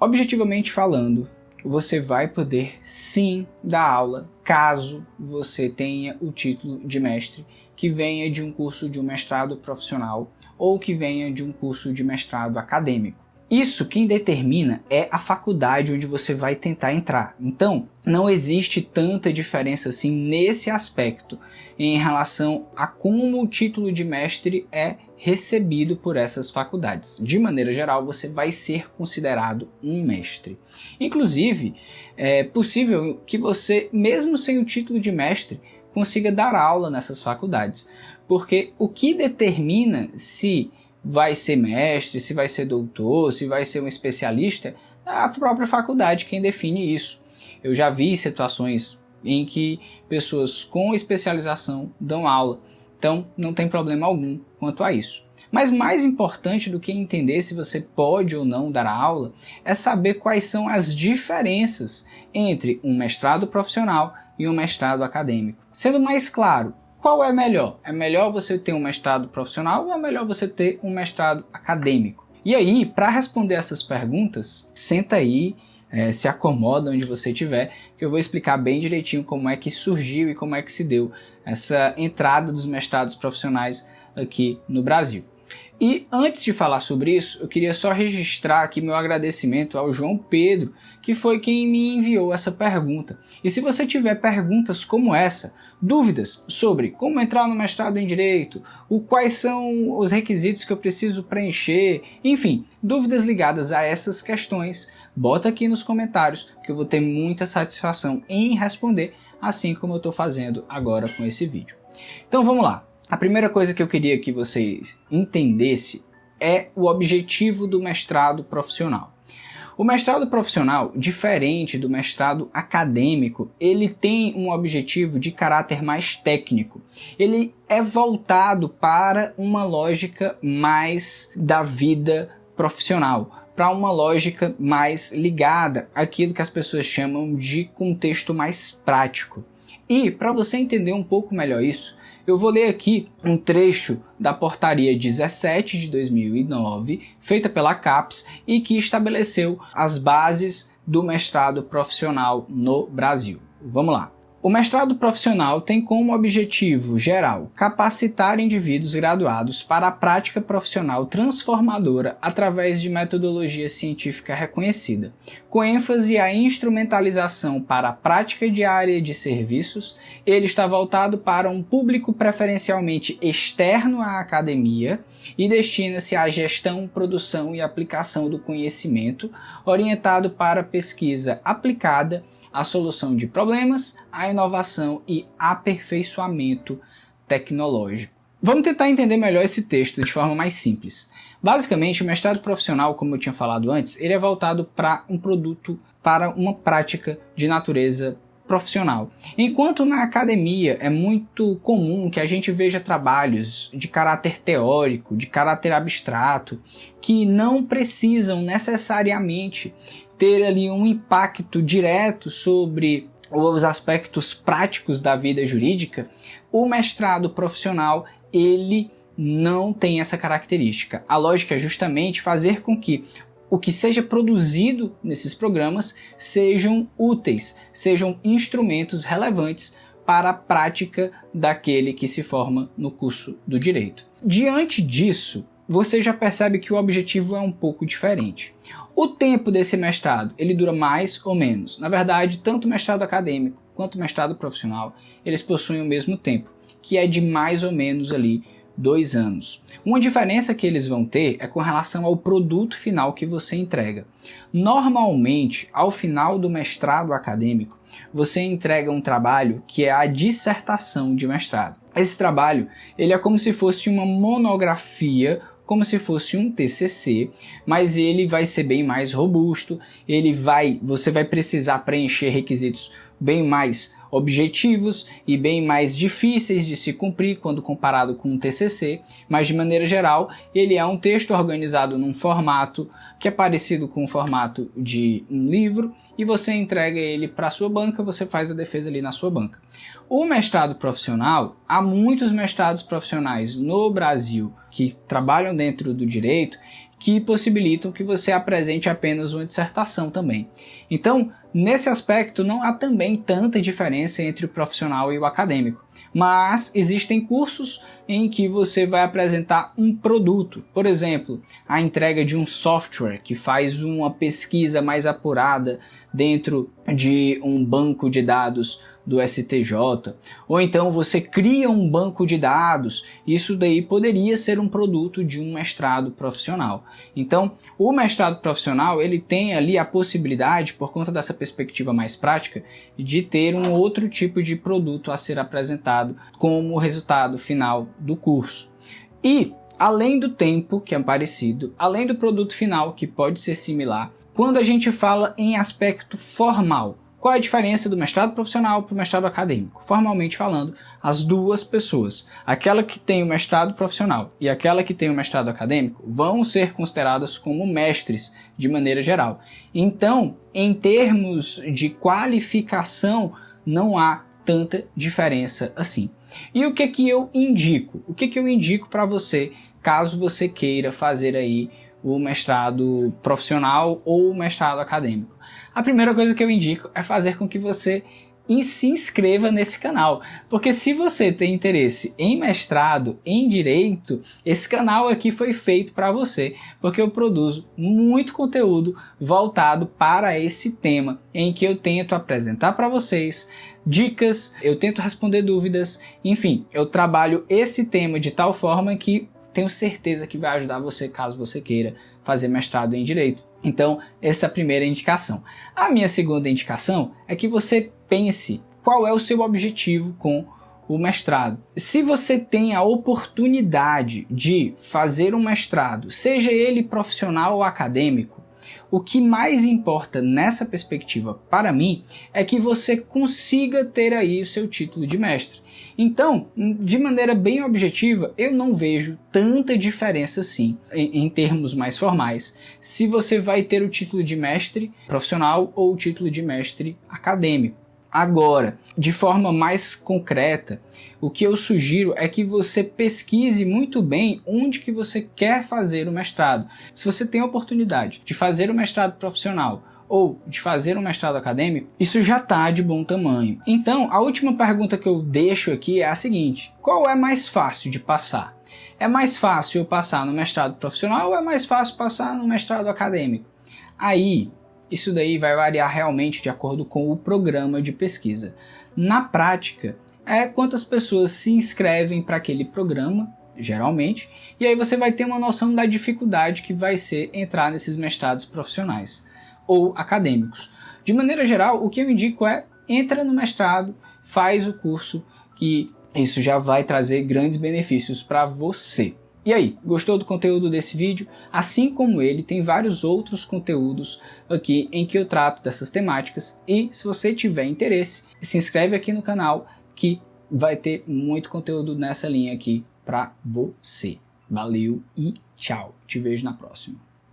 Objetivamente falando, você vai poder sim dar aula caso você tenha o título de mestre que venha de um curso de um mestrado profissional ou que venha de um curso de mestrado acadêmico. Isso quem determina é a faculdade onde você vai tentar entrar. Então, não existe tanta diferença assim nesse aspecto em relação a como o título de mestre é recebido por essas faculdades. De maneira geral, você vai ser considerado um mestre. Inclusive, é possível que você, mesmo sem o título de mestre, consiga dar aula nessas faculdades. Porque o que determina se vai ser mestre, se vai ser doutor, se vai ser um especialista, é a própria faculdade quem define isso. Eu já vi situações em que pessoas com especialização dão aula, então não tem problema algum quanto a isso. Mas mais importante do que entender se você pode ou não dar aula, é saber quais são as diferenças entre um mestrado profissional e um mestrado acadêmico. Sendo mais claro, qual é melhor? É melhor você ter um mestrado profissional ou é melhor você ter um mestrado acadêmico? E aí, para responder essas perguntas, senta aí, se acomoda onde você estiver, que eu vou explicar bem direitinho como é que surgiu e como é que se deu essa entrada dos mestrados profissionais aqui no Brasil. E antes de falar sobre isso, eu queria só registrar aqui meu agradecimento ao João Pedro, que foi quem me enviou essa pergunta. E se você tiver perguntas como essa, dúvidas sobre como entrar no mestrado em Direito, quais são os requisitos que eu preciso preencher, enfim, dúvidas ligadas a essas questões, bota aqui nos comentários que eu vou ter muita satisfação em responder, assim como eu estou fazendo agora com esse vídeo. Então vamos lá. A primeira coisa que eu queria que vocês entendessem é o objetivo do mestrado profissional. O mestrado profissional, diferente do mestrado acadêmico, ele tem um objetivo de caráter mais técnico. Ele é voltado para uma lógica mais da vida profissional, para uma lógica mais ligada àquilo que as pessoas chamam de contexto mais prático. E para você entender um pouco melhor isso, eu vou ler aqui um trecho da portaria 17 de 2009, feita pela CAPES e que estabeleceu as bases do mestrado profissional no Brasil. Vamos lá. O mestrado profissional tem como objetivo geral capacitar indivíduos graduados para a prática profissional transformadora através de metodologia científica reconhecida, com ênfase à instrumentalização para a prática diária de serviços. Ele está voltado para um público preferencialmente externo à academia e destina-se à gestão, produção e aplicação do conhecimento, orientado para pesquisa aplicada, a solução de problemas, a inovação e aperfeiçoamento tecnológico. Vamos tentar entender melhor esse texto de forma mais simples. Basicamente, o mestrado profissional, como eu tinha falado antes, ele é voltado para um produto, para uma prática de natureza profissional. Enquanto na academia é muito comum que a gente veja trabalhos de caráter teórico, de caráter abstrato, que não precisam necessariamente ter ali um impacto direto sobre os aspectos práticos da vida jurídica, o mestrado profissional, ele não tem essa característica. A lógica é justamente fazer com que o que seja produzido nesses programas sejam úteis, sejam instrumentos relevantes para a prática daquele que se forma no curso do direito. Diante disso, você já percebe que o objetivo é um pouco diferente. O tempo desse mestrado, ele dura mais ou menos. Na verdade, tanto o mestrado acadêmico quanto o mestrado profissional, eles possuem o mesmo tempo, que é de mais ou menos ali 2 anos. Uma diferença que eles vão ter é com relação ao produto final que você entrega. Normalmente, ao final do mestrado acadêmico, você entrega um trabalho que é a dissertação de mestrado. Esse trabalho, ele é como se fosse uma monografia, como se fosse um TCC, mas ele vai ser bem mais robusto, você vai precisar preencher requisitos bem mais objetivos e bem mais difíceis de se cumprir quando comparado com um TCC, mas de maneira geral ele é um texto organizado num formato que é parecido com o formato de um livro e você entrega ele para a sua banca, você faz a defesa ali na sua banca. O mestrado profissional, há muitos mestrados profissionais no Brasil que trabalham dentro do direito que possibilitam que você apresente apenas uma dissertação também. Então, nesse aspecto, não há também tanta diferença entre o profissional e o acadêmico, mas existem cursos em que você vai apresentar um produto, por exemplo, a entrega de um software que faz uma pesquisa mais apurada dentro de um banco de dados do STJ, ou então você cria um banco de dados. Isso daí poderia ser um produto de um mestrado profissional. Então, o mestrado profissional, ele tem ali a possibilidade, por conta dessa perspectiva mais prática, de ter um outro tipo de produto a ser apresentado como resultado final do curso. E, além do tempo, que é parecido, além do produto final, que pode ser similar, quando a gente fala em aspecto formal, qual é a diferença do mestrado profissional para o mestrado acadêmico? Formalmente falando, as duas pessoas, aquela que tem o mestrado profissional e aquela que tem o mestrado acadêmico, vão ser consideradas como mestres de maneira geral. Então, em termos de qualificação, não há tanta diferença assim. E o que que eu indico? O que que eu indico para você, caso você queira fazer aí o mestrado profissional ou o mestrado acadêmico? A primeira coisa que eu indico é fazer com que você se inscreva nesse canal, porque se você tem interesse em mestrado, em direito, esse canal aqui foi feito para você, porque eu produzo muito conteúdo voltado para esse tema, em que eu tento apresentar para vocês dicas, eu tento responder dúvidas, enfim, eu trabalho esse tema de tal forma que tenho certeza que vai ajudar você caso você queira fazer mestrado em direito. Então, essa é a primeira indicação. A minha segunda indicação é que você pense qual é o seu objetivo com o mestrado. Se você tem a oportunidade de fazer um mestrado, seja ele profissional ou acadêmico, o que mais importa nessa perspectiva para mim é que você consiga ter aí o seu título de mestre. Então, de maneira bem objetiva, eu não vejo tanta diferença assim, em termos mais formais, se você vai ter o título de mestre profissional ou o título de mestre acadêmico. Agora, de forma mais concreta, o que eu sugiro é que você pesquise muito bem onde que você quer fazer o mestrado. Se você tem a oportunidade de fazer o mestrado profissional ou de fazer um mestrado acadêmico, isso já está de bom tamanho. Então, a última pergunta que eu deixo aqui é a seguinte: qual é mais fácil de passar? É mais fácil eu passar no mestrado profissional ou é mais fácil passar no mestrado acadêmico? Aí, isso daí vai variar realmente de acordo com o programa de pesquisa. Na prática, é quantas pessoas se inscrevem para aquele programa, geralmente, e aí você vai ter uma noção da dificuldade que vai ser entrar nesses mestrados profissionais ou acadêmicos. De maneira geral, o que eu indico é: entra no mestrado, faz o curso, que isso já vai trazer grandes benefícios para você. E aí, gostou do conteúdo desse vídeo? Assim como ele, tem vários outros conteúdos aqui em que eu trato dessas temáticas, e se você tiver interesse, se inscreve aqui no canal que vai ter muito conteúdo nessa linha aqui para você. Valeu e tchau, te vejo na próxima.